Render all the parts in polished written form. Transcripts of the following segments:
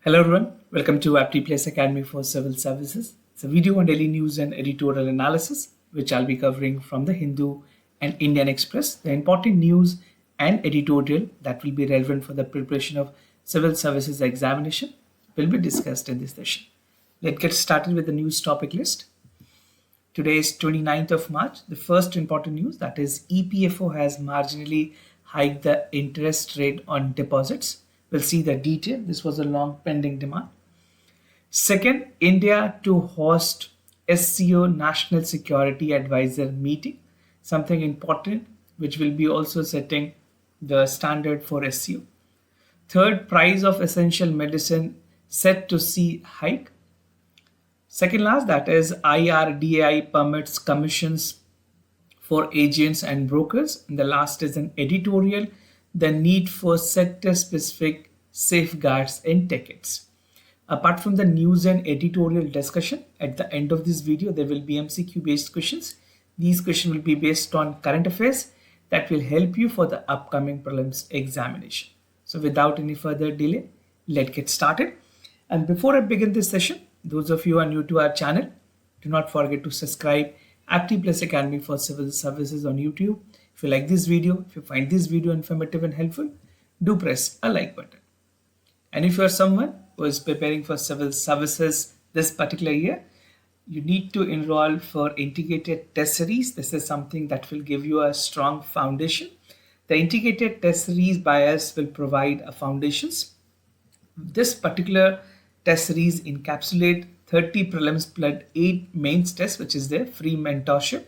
Hello everyone, welcome to Apti Plus Academy for Civil Services. It's a video on daily news and editorial analysis, which I'll be covering from the Hindu and Indian Express, the important news and editorial that will be relevant for the preparation of civil services examination will be discussed in this session. Let's get started with the news topic list. Today is 29th of March. The first important news, that is EPFO has marginally hiked the interest rate on deposits. We'll see the detail. This was a long pending demand. Second, India to host SCO National Security Advisor meeting, something important which will be also setting the standard for SCO. Third, price of essential medicine set to see hike. Second last, that is IRDA permits commissions for agents and brokers. And the last is an editorial, the need for sector-specific safeguards and tickets. Apart from the news and editorial discussion, at the end of this video, there will be MCQ-based questions. These questions will be based on current affairs that will help you for the upcoming prelims examination. So without any further delay, let's get started. And before I begin this session, those of you who are new to our channel, do not forget to subscribe Apti Plus Academy for Civil Services on YouTube. If you like this video, if you find this video informative and helpful, do press a like button. And if you are someone who is preparing for civil services this particular year, you need to enroll for integrated test series. This is something that will give you a strong foundation. The integrated test series by us will provide a foundations. This particular test series encapsulate 30 prelims plus 8 mains tests, which is their free mentorship,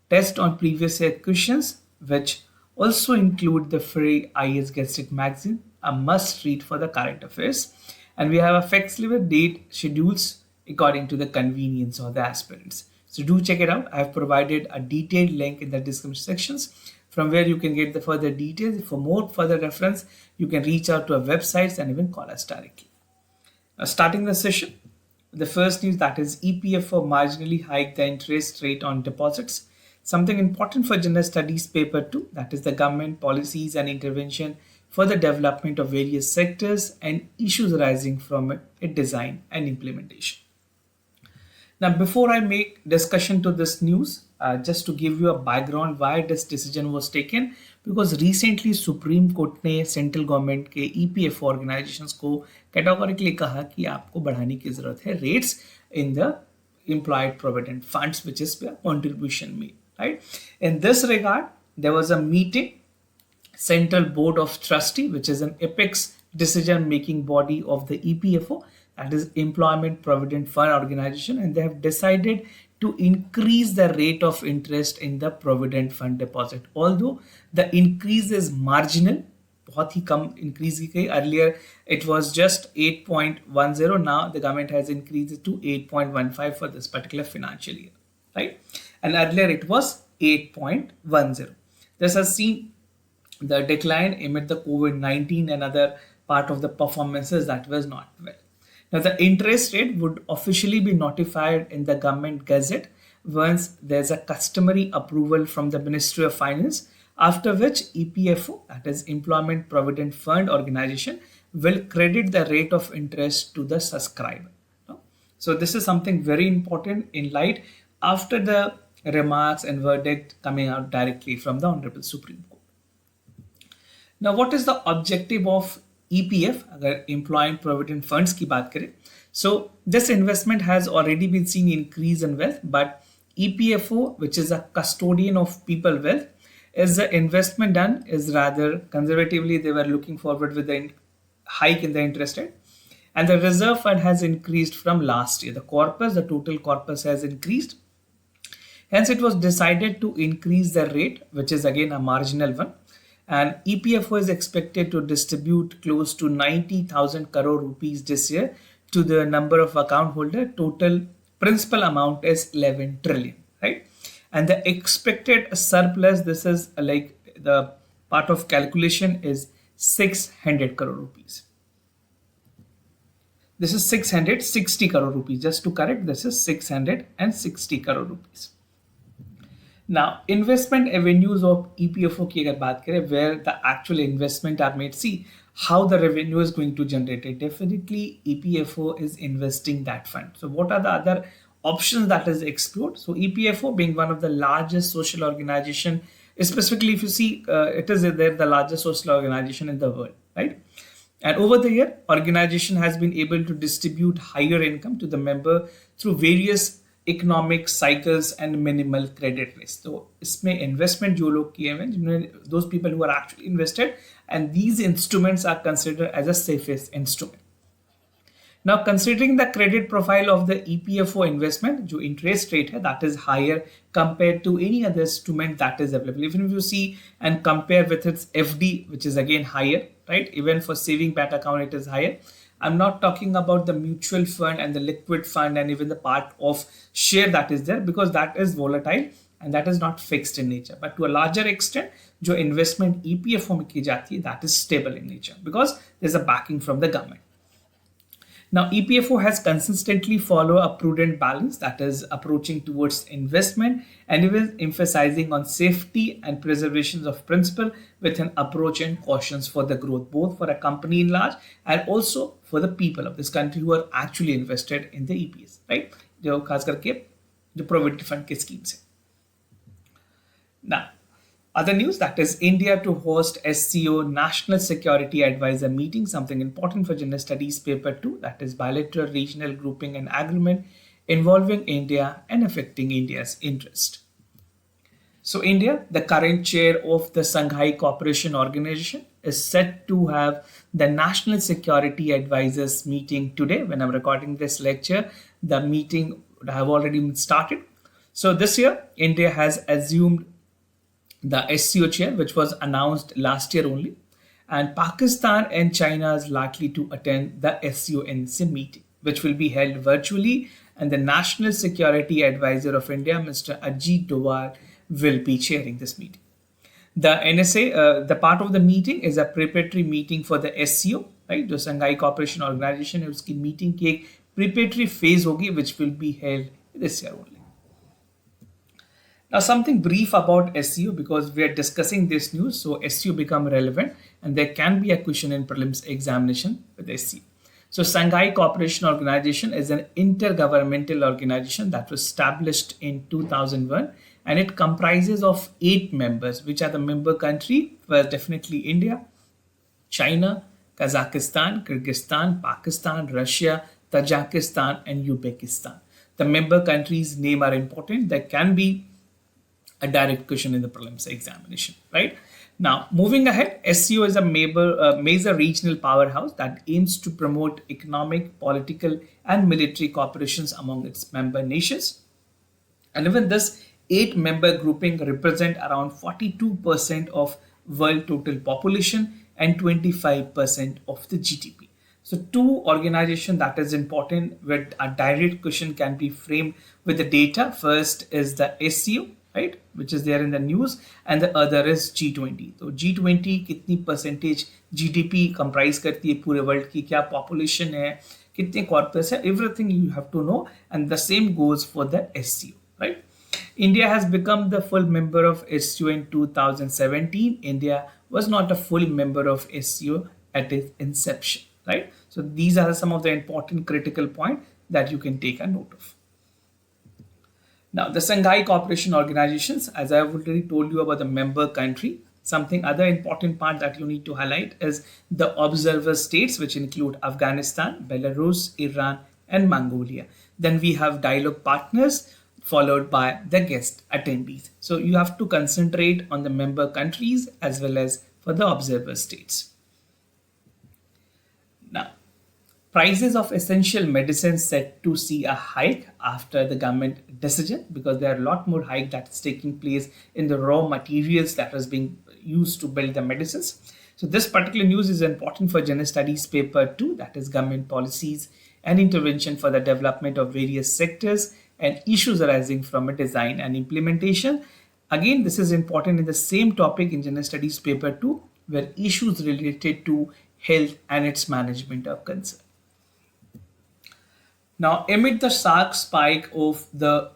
test on previous year questions, which also include the free IAS Guested magazine, a must read for the current affairs. And we have a flexible date schedules according to the convenience of the aspirants. So do check it out. I have provided a detailed link in the description sections from where you can get the further details. For more further reference, you can reach out to our websites and even call us directly. Starting the session, the first news, that is EPFO marginally hiked the interest rate on deposits. Something important for General Studies paper 2, that is the government policies and intervention for the development of various sectors and issues arising from its design and implementation. Now, before I make discussion to this news, just to give you a background why this decision was taken, because recently Supreme Court ने central government के EPFO organisations को categorically कहा कि आपको बढ़ाने की जरूरत है rates in the employed provident funds, which is where contribution made, right? In this regard, there was a meeting, Central Board of Trustee, which is an apex decision-making body of the EPFO, that is Employment Provident Fund Organization, and they have decided to increase the rate of interest in the Provident Fund deposit. Although the increase is marginal, बहुत ही कम increase की गई. Earlier it was just 8.10. Now the government has increased it to 8.15 for this particular financial year, right? And earlier it was 8.10. This has seen the decline amid the COVID-19 and other part of the performances that was not well. Now, the interest rate would officially be notified in the government gazette once there's a customary approval from the Ministry of Finance, after which EPFO, that is Employment Provident Fund Organization, will credit the rate of interest to the subscriber. So this is something very important in light after the remarks and verdict coming out directly from the Honorable Supreme Court. Now, what is the objective of EPF, अगर Employment Provident Funds की बात करें, so this investment has already been seen increase in wealth, but EPFO, which is a custodian of people wealth, is the investment done is rather conservatively. They were looking forward with the hike in the interest rate, and the reserve fund has increased from last year. The total corpus has increased. Hence, it was decided to increase the rate, which is again a marginal one. And EPFO is expected to distribute close to 90,000 crore rupees this year to the number of account holder. Total principal amount is 11 trillion, right? And the expected surplus, this is like the part of calculation, is 600 crore rupees. This is 660 crore rupees. Just to correct, this is 660 crore rupees. Now, investment avenues of EPFO की अगर बात करें, where the actual investment are made, see how the revenue is going to generate it. Definitely, EPFO is investing that fund. So, what are the other options that is explored? So, EPFO being one of the largest social organization, specifically if you see, it is there the largest social organization in the world, right? And over the year, organization has been able to distribute higher income to the member through various economic cycles and minimal credit risk. So, इसमें investment जो लोग किए हैं, जिन्होंने those people who are actually invested, and these instruments are considered as a safest instrument. Now, considering the credit profile of the EPFO investment, जो interest rate है, that is higher compared to any other instrument that is available. Even if you see and compare with its FD, which is again higher, right? Even for saving bank account, it is higher. I'm not talking about the mutual fund and the liquid fund and even the part of share that is there, because that is volatile and that is not fixed in nature. But to a larger extent, जो investment EPFO में की जाती है, that is stable in nature because there's a backing from the government. Now, EPFO has consistently followed a prudent balance, that is approaching towards investment and even emphasizing on safety and preservation of principle with an approach and cautions for the growth, both for a company in large and also for the people of this country who are actually invested in the EPS, right? जो खास करके जो provident fund के schemes है. Now, other news, that is India to host SCO National Security Advisor meeting, something important for General Studies paper 2, that is bilateral regional grouping and agreement involving India and affecting India's interest. So India, the current chair of the Shanghai Cooperation Organization, is set to have the National Security Advisors meeting today. When I'm recording this lecture, the meeting would have already been started. So this year, India has assumed the SCO chair, which was announced last year only, and Pakistan and China is likely to attend the SCONC meeting, which will be held virtually, and the National Security Advisor of India, Mr. Ajit Doval, will be chairing this meeting. The NSA, the part of the meeting is a preparatory meeting for the SCO, right? The Shanghai Cooperation Organization, उसकी meeting की एक preparatory phase होगी, which will be held this year only. Now, something brief about SEO, because we are discussing this news, so SEO become relevant and there can be a question in prelims examination with SEO. So, Shanghai Cooperation Organization is an intergovernmental organization that was established in 2001, and it comprises of 8 members, which are the member country. Well, definitely India, China, Kazakhstan, Kyrgyzstan, Pakistan, Russia, Tajikistan, and Uzbekistan. The member countries' name are important. There can be a direct question in the prelims examination, right? Now, moving ahead, SCO is a major regional powerhouse that aims to promote economic, political, and military cooperations among its member nations. And even this 8-member grouping represent around 42% of world total population and 25% of the GDP. So, 2 organizations that is important where a direct question can be framed with the data. First is the SCO, right, which is there in the news, and the other is G20. So G20 कितनी percentage GDP comprise करती है पूरे world की, क्या population है, कितने corpus है, everything you have to know, and the same goes for the SCO, right? India has become the full member of SCO in 2017. India was not a full member of SCO at its inception, right? So these are some of the important critical points that you can take a note of. Now, the Shanghai Cooperation Organizations, as I have already told you about the member country, something other important part that you need to highlight is the observer states, which include Afghanistan, Belarus, Iran, and Mongolia. Then we have dialogue partners, followed by the guest attendees. So you have to concentrate on the member countries as well as for the observer states. Now, prices of essential medicines set to see a hike after the government decision, because there are a lot more hike that is taking place in the raw materials that is being used to build the medicines. So this particular news is important for General Studies paper 2, that is government policies and intervention for the development of various sectors and issues arising from a design and implementation. Again, this is important in the same topic in General Studies paper 2, where issues related to health and its management are concerned. Now, amid the sharp spike of the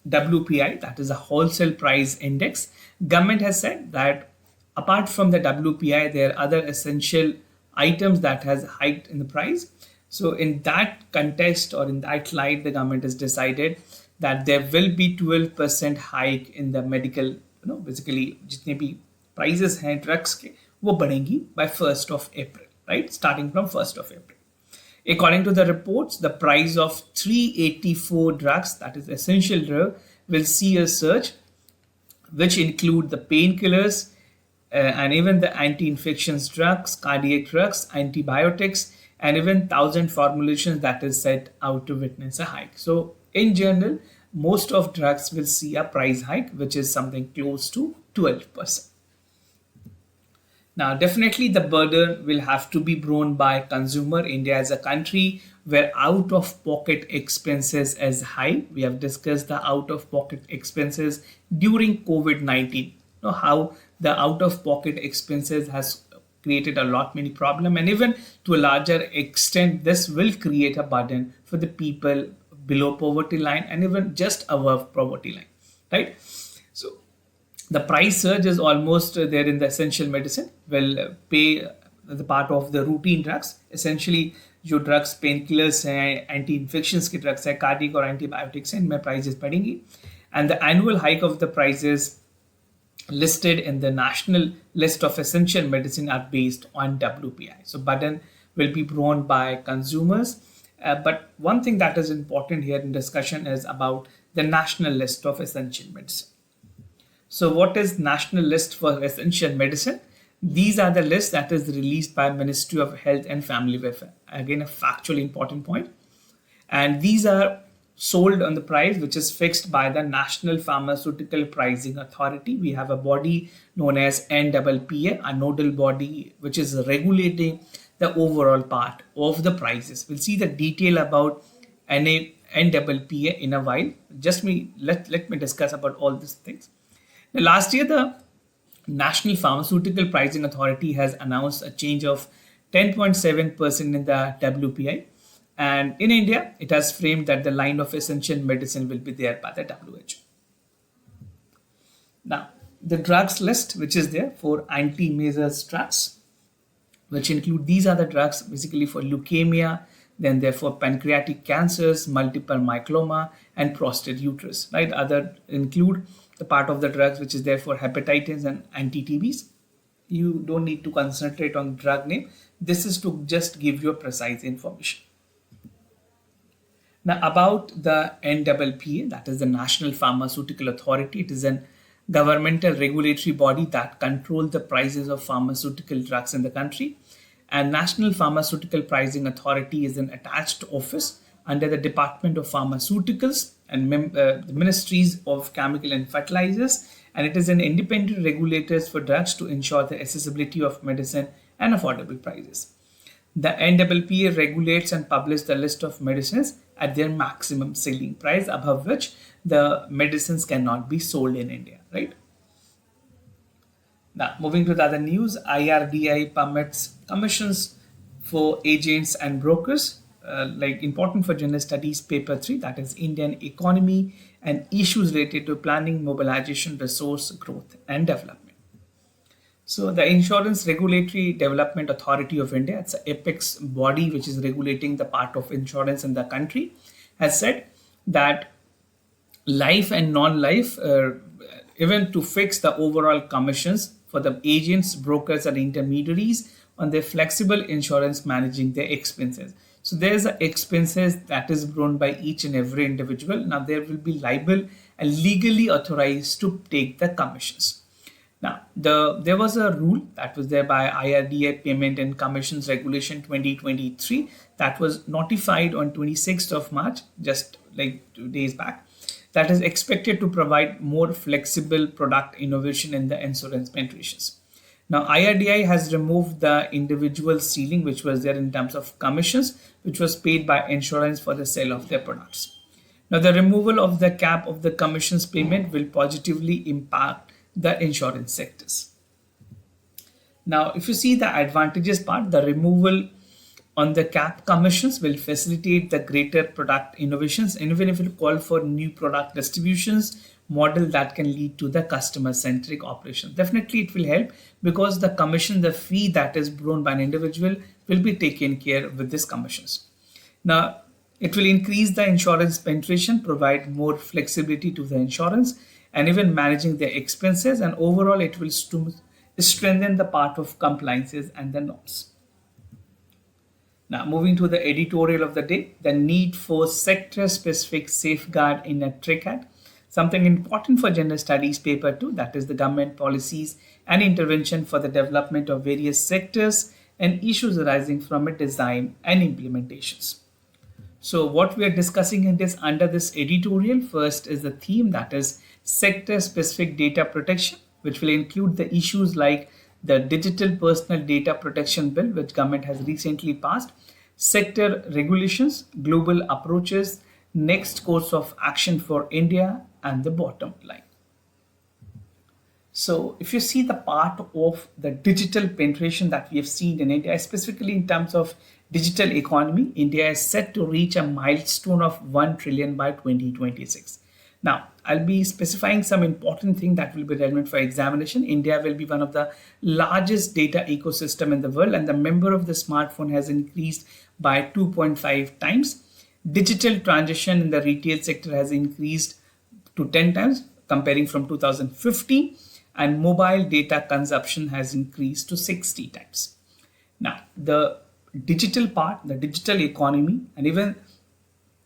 WPI, that is a wholesale price index, government has said that apart from the WPI, there are other essential items that has hiked in the price. So in that context or in that light, the government has decided that there will be 12% hike in the medical, basically जितने भी prices हैं drugs के वो बढ़ेंगी by 1st of April, right? Starting from 1st of April. According to the reports, the price of 384 drugs, that is essential drug, will see a surge, which include the painkillers and even the anti-infections drugs, cardiac drugs, antibiotics, and even 1,000 formulations that is set out to witness a hike. So in general, most of drugs will see a price hike, which is something close to 12%. Now, definitely the burden will have to be borne by consumer. India is a country where out-of-pocket expenses is high. We have discussed the out-of-pocket expenses during COVID-19. How the out-of-pocket expenses has created a lot many problem, and even to a larger extent, this will create a burden for the people below poverty line and even just above poverty line, right? So the price surge is almost there in the essential medicine will pay the part of the routine drugs. Essentially, जो drugs painkillers हैं, anti-infections के drugs हैं, cardiac और antibiotics हैं, इनमें prices बढ़ेंगी, and the annual hike of the prices listed in the national list of essential medicine are based on WPI. So burden will be borne by consumers. But one thing that is important here in discussion is about the national list of essential medicine. So what is national list for essential medicine? These are the lists that is released by Ministry of Health and Family Welfare. Again, a factually important point. And these are sold on the price which is fixed by the National Pharmaceutical Pricing Authority. We have a body known as NPPA, a nodal body which is regulating the overall part of the prices. We'll see the detail about NPPA in a while. Let me discuss about all these things. Now, last year, the National Pharmaceutical Pricing Authority has announced a change of 10.7% in the WPI. And in India, it has framed that the line of essential medicine will be there by the WHO. Now, the drugs list, which is there for anti-measles drugs, which include, these are the drugs basically for leukemia, then they're for pancreatic cancers, multiple myeloma, and prostate uterus, right? Other include the part of the drugs which is there for hepatitis and anti-TBs. You don't need to concentrate on drug name. This is to just give you a precise information. Now, about the NPPA, that is the National Pharmaceutical Authority. It is a governmental regulatory body that controls the prices of pharmaceutical drugs in the country. And National Pharmaceutical Pricing Authority is an attached office under the Department of Pharmaceuticals and the Ministries of Chemical and Fertilizers. And it is an independent regulator for drugs to ensure the accessibility of medicine and affordable prices. The NPPA regulates and publishes the list of medicines at their maximum selling price, above which the medicines cannot be sold in India, right? Now, moving to the other news, IRDA permits commissions for agents and brokers, like important for general studies paper 3, that is Indian economy and issues related to planning, mobilization, resource growth and development. So the Insurance Regulatory Development Authority of India, it's an apex body which is regulating the part of insurance in the country, has said that life and non-life, even to fix the overall commissions for the agents, brokers and intermediaries on their flexible insurance managing their expenses. So there's the expenses that is borne by each and every individual. Now there will be liable and legally authorized to take the commissions. Now, there was a rule that was there by IRDA Payment and Commissions Regulation 2023 that was notified on 26th of March, just like 2 days back, that is expected to provide more flexible product innovation in the insurance penetrations. Now, IRDA has removed the individual ceiling which was there in terms of commissions, which was paid by insurance for the sale of their products. Now, the removal of the cap of the commissions payment will positively impact the insurance sectors. Now, if you see the advantages part, the removal on the cap commissions will facilitate the greater product innovations, and even if it call for new product distributions model that can lead to the customer centric operation. Definitely it will help, because the commission, the fee that is borne by an individual will be taken care with these commissions. Now, it will increase the insurance penetration, provide more flexibility to the insurance, and even managing their expenses. And overall, it will strengthen the part of compliances and the norms. Now, moving to the editorial of the day, the need for sector-specific safeguard in a TRICAT. Something important for General Studies paper 2, that is the government policies and intervention for the development of various sectors and issues arising from a design and implementations. So what we are discussing in this under this editorial, first is the theme, that is sector-specific data protection, which will include the issues like the Digital Personal Data Protection Bill, which government has recently passed, sector regulations, global approaches, next course of action for India, and the bottom line. So if you see the part of the digital penetration that we have seen in India, specifically in terms of digital economy, India is set to reach a milestone of 1 trillion by 2026. Now, I'll be specifying some important thing that will be relevant for examination. India will be one of the largest data ecosystem in the world, and the number of the smartphone has increased by 2.5 times. Digital transaction in the retail sector has increased to 10 times comparing from 2015, and mobile data consumption has increased to 60 times. Now, the digital part, the digital economy, and even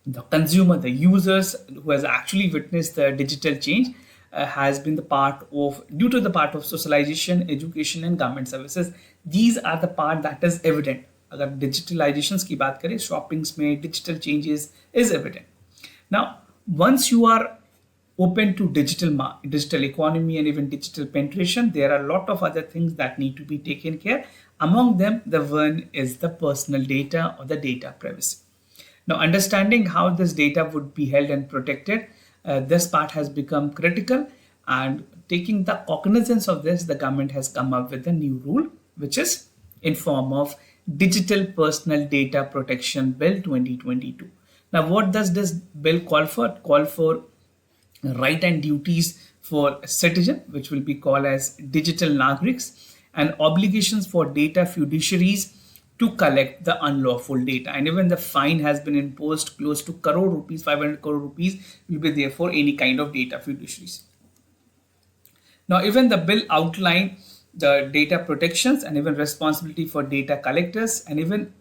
the consumer, the users who has actually witnessed the digital change has been the part of, due to the part of socialization, education, and government services. These are the part that is evident. अगर digitalizations की बात करें, shoppings में digital changes is evident. Now, once you are open to digital economy and even digital penetration, there are a lot of other things that need to be taken care. Among them, the one is the personal data or the data privacy. Now, understanding how this data would be held and protected, this part has become critical, and taking the cognizance of this, the government has come up with a new rule, which is in form of Digital Personal Data Protection Bill 2022. Now, what does this bill call for? Call for right and duties for citizen, which will be called as digital nagriks, and obligations for data fiduciaries to collect the unlawful data. And even the fine has been imposed close to crore rupees, 500 crore rupees will be there for any kind of data fiduciaries. Now, even the bill outline the data protections and even responsibility for data collectors, and even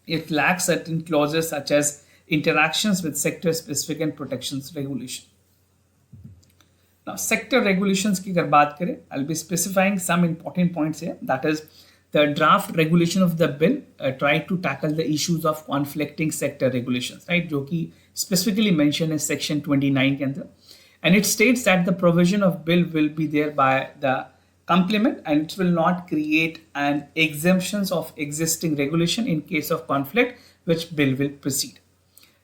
it lacks certain clauses such as interactions with sector specific and protections regulation. Now, sector regulations की अगर बात करें, I'll be specifying some important points here. That is, the draft regulation of the bill tried to tackle the issues of conflicting sector regulations, right? जो कि specifically mentioned in section 29 के अंदर, and it states that the provision of bill will be there by the complement, and it will not create an exemptions of existing regulation in case of conflict, which bill will proceed.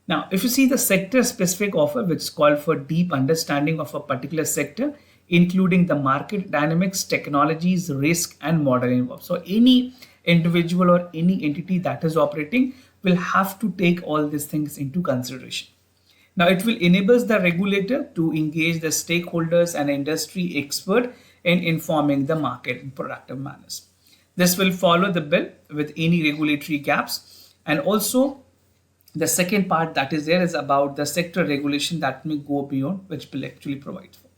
Now, if you see the sector-specific offer, which is called for deep understanding of a particular sector, including the market dynamics, technologies, risk, and model involved. So, any individual or any entity that is operating will have to take all these things into consideration. Now, it will enable the regulator to engage the stakeholders and industry expert in informing the market in productive manners. This will follow the bill with any regulatory gaps, and also the second part that is there is about the sector regulation that may go beyond, which bill actually provides for.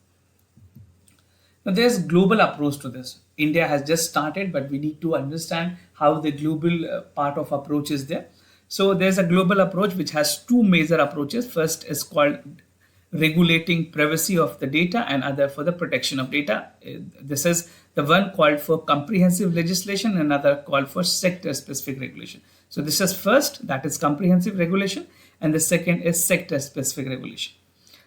Now, there's global approach to this. India has just started, but we need to understand how the global part of approach is there. So there's a global approach which has two major approaches. First is called regulating privacy of the data, and other for the protection of data. This is the one called for comprehensive legislation, and another called for sector specific regulation. So this is first, that is comprehensive regulation, and the second is sector specific regulation.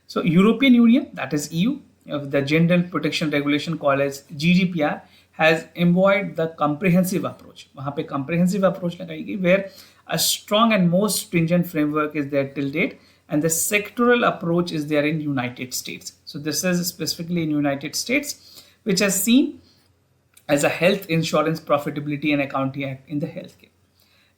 So European Union, that is EU, the General Protection Regulation called as GDPR, has embodied the comprehensive approach. वहाँ पे comprehensive approach लगाई गई, where a strong and most stringent framework is there till date, and the sectoral approach is there in United States. So this is specifically in United States, which has seen as a Health Insurance Profitability and Accounting Act in the healthcare.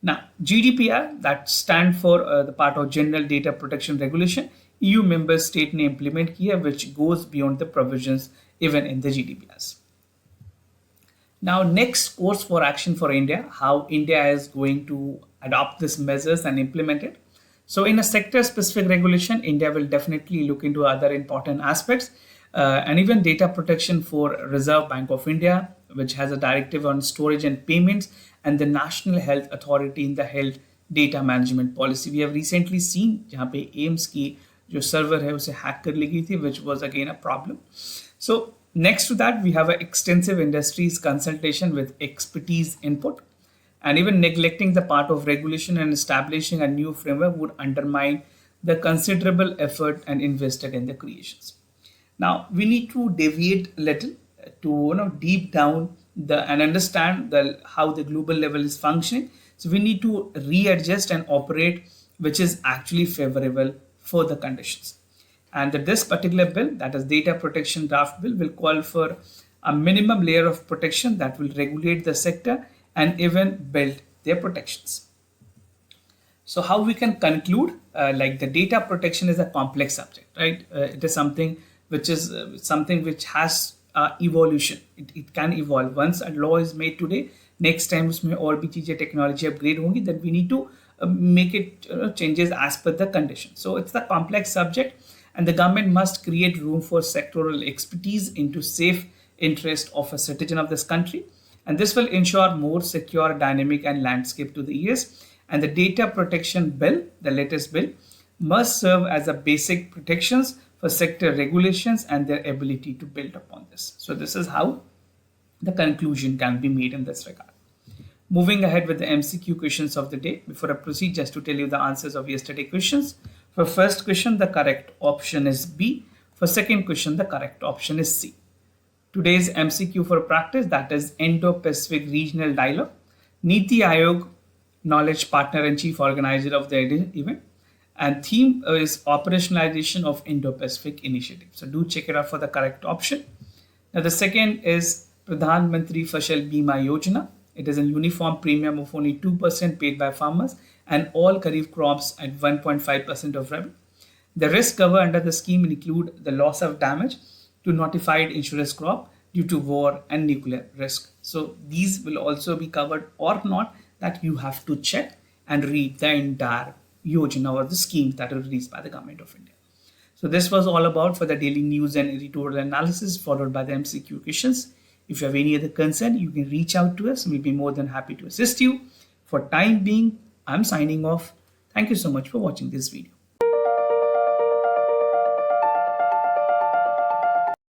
Now, GDPR, that stand for the part of General Data Protection Regulation, EU member state ने implement किया, which goes beyond the provisions even in the GDPRs. Now, next course for action for India, how India is going to adopt these measures and implement it. So in a sector-specific regulation, India will definitely look into other important aspects and even data protection for Reserve Bank of India, which has a directive on storage and payments, and the National Health Authority in the health data management policy. We have recently seen जहाँ पे AIIMS की जो server है उसे hack कर ली गई थी, which was again a problem. So next to that, we have an extensive industries consultation with expertise input. And even neglecting the part of regulation and establishing a new framework would undermine the considerable effort and invested in the creations. Now, we need to deviate a little to deep down and understand how the global level is functioning. So we need to readjust and operate which is actually favorable for the conditions. And this particular bill, that is data protection draft bill, will call for a minimum layer of protection that will regulate the sector and even build their protections. So how we can conclude, like the data protection is a complex subject, right? It is something which has evolution. It can evolve. Once a law is made today, next time उसमें और भी चीजें technology upgrade होंगी, then we need to make it changes as per the condition. So it's a complex subject, and the government must create room for sectoral expertise into safe interest of a citizen of this country. And this will ensure more secure, dynamic, and landscape to the years. And the data protection bill, the latest bill, must serve as a basic protections for sector regulations and their ability to build upon this. So this is how the conclusion can be made in this regard. Moving ahead with the MCQ questions of the day. Before I proceed, just to tell you the answers of yesterday's questions. For first question, the correct option is B. For second question, the correct option is C. Today's MCQ for practice, that is Indo-Pacific Regional Dialogue. Niti Aayog, knowledge partner and chief organizer of the event. And theme is operationalization of Indo-Pacific initiative. So do check it out for the correct option. Now the second is Pradhan Mantri Fasal Bima Yojana. It is a uniform premium of only 2% paid by farmers and all kharif crops at 1.5% of revenue. The risk cover under the scheme include the loss of damage to notified insurance crop due to war and nuclear risk. So these will also be covered or not, that you have to check and read the entire Yojana or the scheme that is released by the government of India. So this was all about for the daily news and editorial analysis, followed by the MCQ questions. If you have any other concern, you can reach out to us. We'll be more than happy to assist you. For time being, I'm signing off. Thank you so much for watching this video.